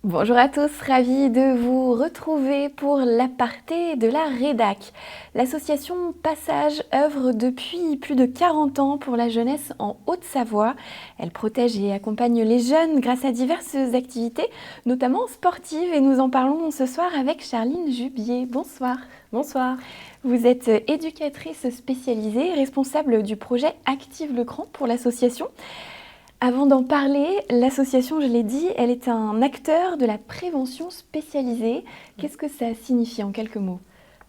Bonjour à tous, ravie de vous retrouver pour l'aparté de la Rédac. L'association Passage œuvre depuis plus de 40 ans pour la jeunesse en Haute-Savoie. Elle protège et accompagne les jeunes grâce à diverses activités, notamment sportives, et nous en parlons ce soir avec Charline Jubier. Bonsoir. Bonsoir. Vous êtes éducatrice spécialisée, responsable du projet Active le Cran pour l'association. Avant d'en parler, l'association, je l'ai dit, elle est un acteur de la prévention spécialisée. Qu'est-ce que ça signifie en quelques mots ?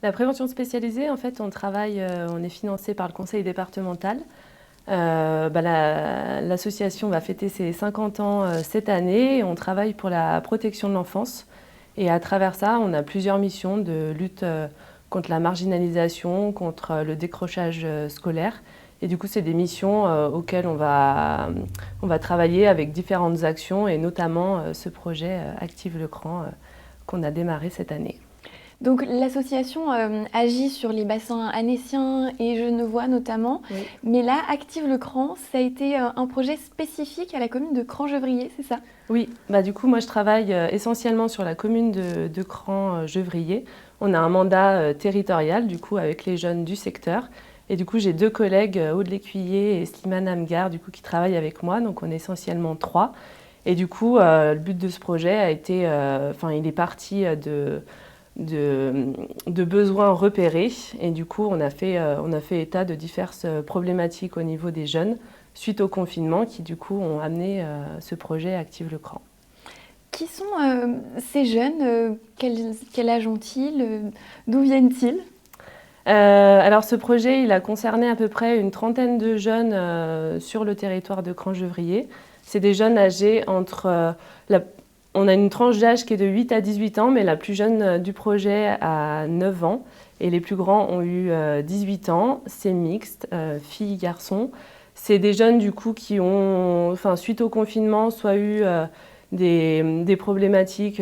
La prévention spécialisée, en fait, on est financé par le conseil départemental. L'association va fêter ses 50 ans cette année et on travaille pour la protection de l'enfance. Et à travers ça, on a plusieurs missions de lutte contre la marginalisation, contre le décrochage scolaire. Et du coup, c'est des missions auxquelles on va travailler avec différentes actions et notamment ce projet Active le Cran qu'on a démarré cette année. Donc l'association agit sur les bassins annéciens et genevois notamment, Oui. Mais là, Active le Cran, ça a été un projet spécifique à la commune de Cran-Gevrier, c'est ça ? Oui, du coup, moi je travaille essentiellement sur la commune de Cran-Gevrier. On a un mandat territorial du coup avec les jeunes du secteur. Et du coup, j'ai deux collègues, Aude Lécuyer et Slimane Amgar, du coup, qui travaillent avec moi. Donc, on est essentiellement 3. Et du coup, le but de ce projet a été, il est parti de besoins repérés. Et du coup, on a fait état de diverses problématiques au niveau des jeunes suite au confinement qui, du coup, ont amené ce projet Active le Cran. Qui sont ces jeunes ? Quel âge ont-ils ? D'où viennent-ils ? Alors ce projet, il a concerné à peu près une trentaine de jeunes sur le territoire de Cran-Gevrier. C'est des jeunes âgés on a une tranche d'âge qui est de 8 à 18 ans, mais la plus jeune du projet a 9 ans. Et les plus grands ont eu 18 ans. C'est mixte, filles, garçons. C'est des jeunes du coup qui ont, suite au confinement, soit eu des problématiques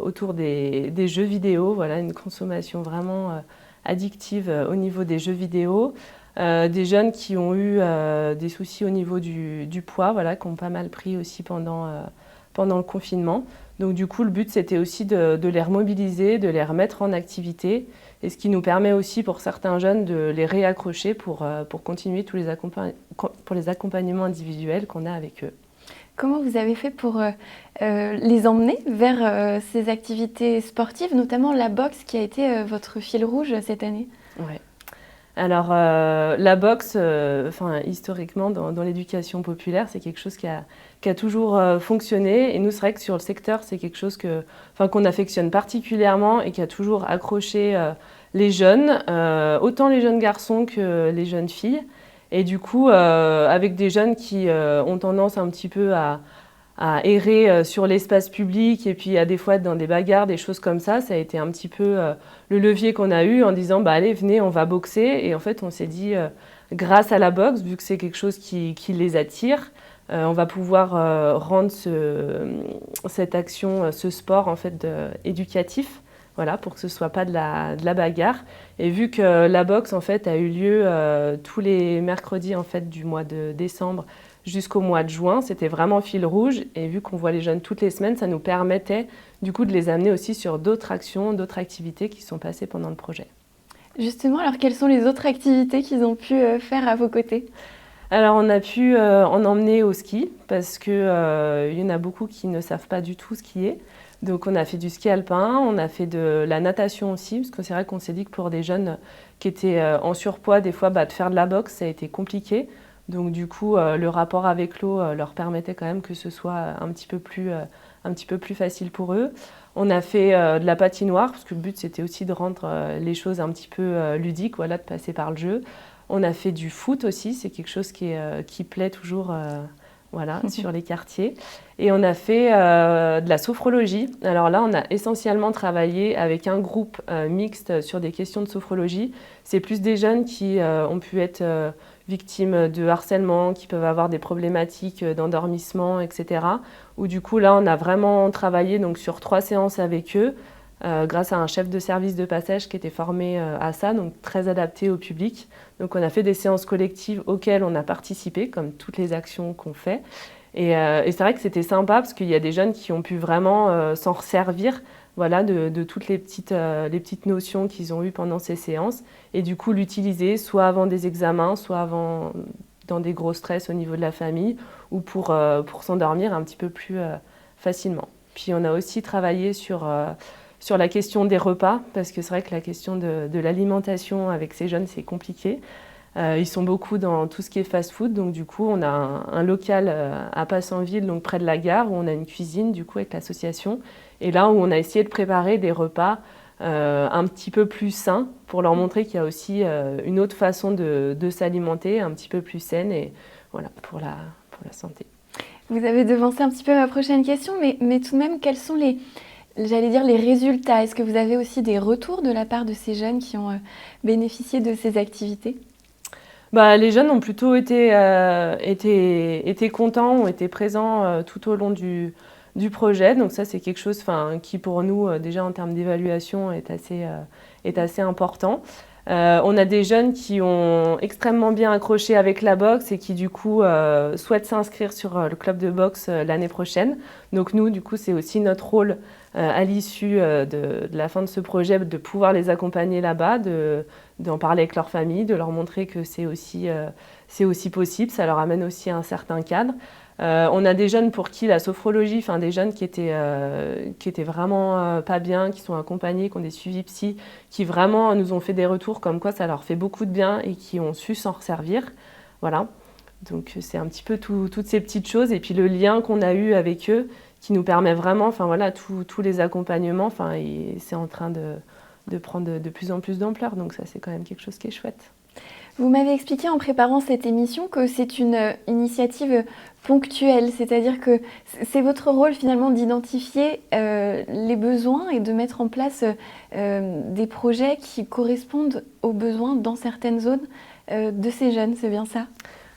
autour des jeux vidéo, voilà, une consommation vraiment addictive au niveau des jeux vidéo, des jeunes qui ont eu des soucis au niveau du poids, voilà, qui ont pas mal pris aussi pendant le confinement. Donc du coup, le but, c'était aussi de les remobiliser, de les remettre en activité, et ce qui nous permet aussi pour certains jeunes de les réaccrocher pour continuer tous les accompagnements individuels qu'on a avec eux. Comment vous avez fait pour les emmener vers ces activités sportives, notamment la boxe qui a été votre fil rouge cette année ? Ouais. Alors, la boxe, historiquement, dans l'éducation populaire, c'est quelque chose qui a toujours fonctionné. Et nous, c'est vrai que sur le secteur, c'est quelque chose qu'on affectionne particulièrement et qui a toujours accroché les jeunes, autant les jeunes garçons que les jeunes filles. Et du coup, avec des jeunes qui ont tendance un petit peu à errer sur l'espace public et puis à des fois être dans des bagarres, des choses comme ça a été un petit peu le levier qu'on a eu en disant allez, venez, on va boxer. Et en fait, on s'est dit, grâce à la boxe, vu que c'est quelque chose qui les attire, on va pouvoir rendre cette action, ce sport en fait éducatif. Voilà, pour que ce ne soit pas de la bagarre. Et vu que la boxe en fait, a eu lieu tous les mercredis en fait, du mois de décembre jusqu'au mois de juin, c'était vraiment fil rouge. Et vu qu'on voit les jeunes toutes les semaines, ça nous permettait du coup de les amener aussi sur d'autres actions, d'autres activités qui sont passées pendant le projet. Justement, alors quelles sont les autres activités qu'ils ont pu faire à vos côtés ? Alors on a pu en emmener au ski parce qu'il y en a beaucoup qui ne savent pas du tout skier. Donc on a fait du ski alpin, on a fait de la natation aussi, parce que c'est vrai qu'on s'est dit que pour des jeunes qui étaient en surpoids, des fois de faire de la boxe, ça a été compliqué. Donc du coup, le rapport avec l'eau leur permettait quand même que ce soit un petit peu plus facile pour eux. On a fait de la patinoire, parce que le but c'était aussi de rendre les choses un petit peu ludiques, voilà, de passer par le jeu. On a fait du foot aussi, c'est quelque chose qui plaît toujours sur les quartiers. Et on a fait de la sophrologie. Alors là, on a essentiellement travaillé avec un groupe mixte sur des questions de sophrologie. C'est plus des jeunes qui ont pu être victimes de harcèlement, qui peuvent avoir des problématiques d'endormissement, etc. Où du coup, là, on a vraiment travaillé donc, sur 3 séances avec eux, grâce à un chef de service de passage qui était formé à ça, donc très adapté au public. Donc on a fait des séances collectives auxquelles on a participé, comme toutes les actions qu'on fait. Et c'est vrai que c'était sympa parce qu'il y a des jeunes qui ont pu vraiment s'en servir, voilà, de toutes les petites notions qu'ils ont eues pendant ces séances, et du coup l'utiliser soit avant des examens, soit avant dans des gros stress au niveau de la famille, ou pour s'endormir un petit peu plus facilement. Puis on a aussi travaillé sur la question des repas, parce que c'est vrai que la question de l'alimentation avec ces jeunes, c'est compliqué. Ils sont beaucoup dans tout ce qui est fast-food, donc du coup on a un local à Passanville, donc près de la gare, où on a une cuisine du coup avec l'association, et là où on a essayé de préparer des repas un petit peu plus sains, pour leur montrer qu'il y a aussi une autre façon de s'alimenter, un petit peu plus saine, et voilà, pour la santé. Vous avez devancé un petit peu ma prochaine question, mais tout de même, quels sont j'allais dire les résultats? Est-ce que vous avez aussi des retours de la part de ces jeunes qui ont bénéficié de ces activités? Les jeunes ont plutôt été contents, ont été présents tout au long du projet. Donc ça, c'est quelque chose qui, pour nous, déjà en termes d'évaluation, est assez important. On a des jeunes qui ont extrêmement bien accroché avec la boxe et qui, du coup, souhaitent s'inscrire sur le club de boxe l'année prochaine. Donc nous, du coup, c'est aussi notre rôle à l'issue de la fin de ce projet, de pouvoir les accompagner là-bas, d'en parler avec leur famille, de leur montrer que c'est aussi possible, ça leur amène aussi un certain cadre. On a des jeunes pour qui la sophrologie, des jeunes qui étaient vraiment pas bien, qui sont accompagnés, qui ont des suivis psy, qui vraiment nous ont fait des retours comme quoi ça leur fait beaucoup de bien et qui ont su s'en resservir. Voilà. Donc c'est un petit peu toutes ces petites choses, et puis le lien qu'on a eu avec eux qui nous permet vraiment, tous les accompagnements, et c'est en train de prendre de plus en plus d'ampleur, donc ça c'est quand même quelque chose qui est chouette. Vous m'avez expliqué en préparant cette émission que c'est une initiative ponctuelle, c'est-à-dire que c'est votre rôle finalement d'identifier les besoins et de mettre en place des projets qui correspondent aux besoins dans certaines zones de ces jeunes, c'est bien ça?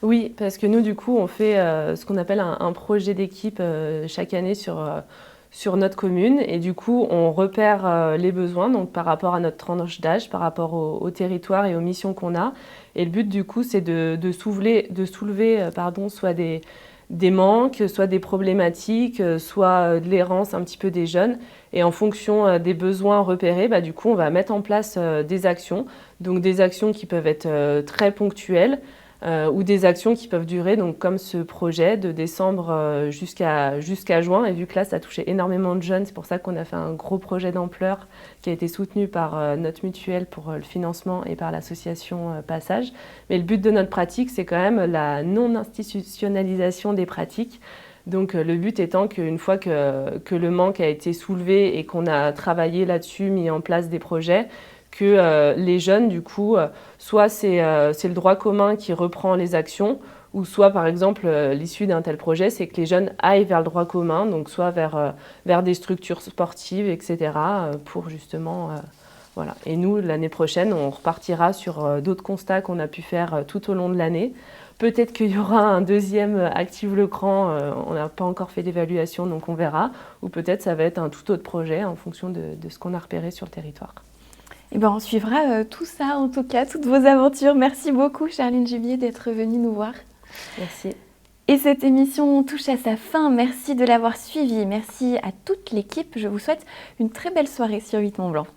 Oui, parce que nous, du coup, on fait ce qu'on appelle un projet d'équipe chaque année sur notre commune. Et du coup, on repère les besoins, donc par rapport à notre tranche d'âge, par rapport au territoire et aux missions qu'on a. Et le but, du coup, c'est de soulever soit des manques, soit des problématiques, soit de l'errance un petit peu des jeunes. Et en fonction des besoins repérés, du coup, on va mettre en place des actions. Donc des actions qui peuvent être très ponctuelles, ou des actions qui peuvent durer, donc comme ce projet de décembre jusqu'à juin. Et vu que là, ça touchait énormément de jeunes, c'est pour ça qu'on a fait un gros projet d'ampleur qui a été soutenu par notre mutuelle pour le financement et par l'association Passage. Mais le but de notre pratique, c'est quand même la non-institutionnalisation des pratiques. Donc le but étant qu'une fois que le manque a été soulevé et qu'on a travaillé là-dessus, mis en place des projets, que les jeunes, du coup, soit c'est le droit commun qui reprend les actions, ou soit, par exemple, l'issue d'un tel projet, c'est que les jeunes aillent vers le droit commun, donc soit vers des structures sportives, etc., pour justement... voilà. Et nous, l'année prochaine, on repartira sur d'autres constats qu'on a pu faire tout au long de l'année. Peut-être qu'il y aura un deuxième Active le Cran, on n'a pas encore fait d'évaluation, donc on verra. Ou peut-être ça va être un tout autre projet en fonction de ce qu'on a repéré sur le territoire. Eh ben, on suivra tout ça, en tout cas, toutes vos aventures. Merci beaucoup, Charline Jubier, d'être venue nous voir. Merci. Et cette émission touche à sa fin. Merci de l'avoir suivie. Merci à toute l'équipe. Je vous souhaite une très belle soirée sur 8 Mont Blanc.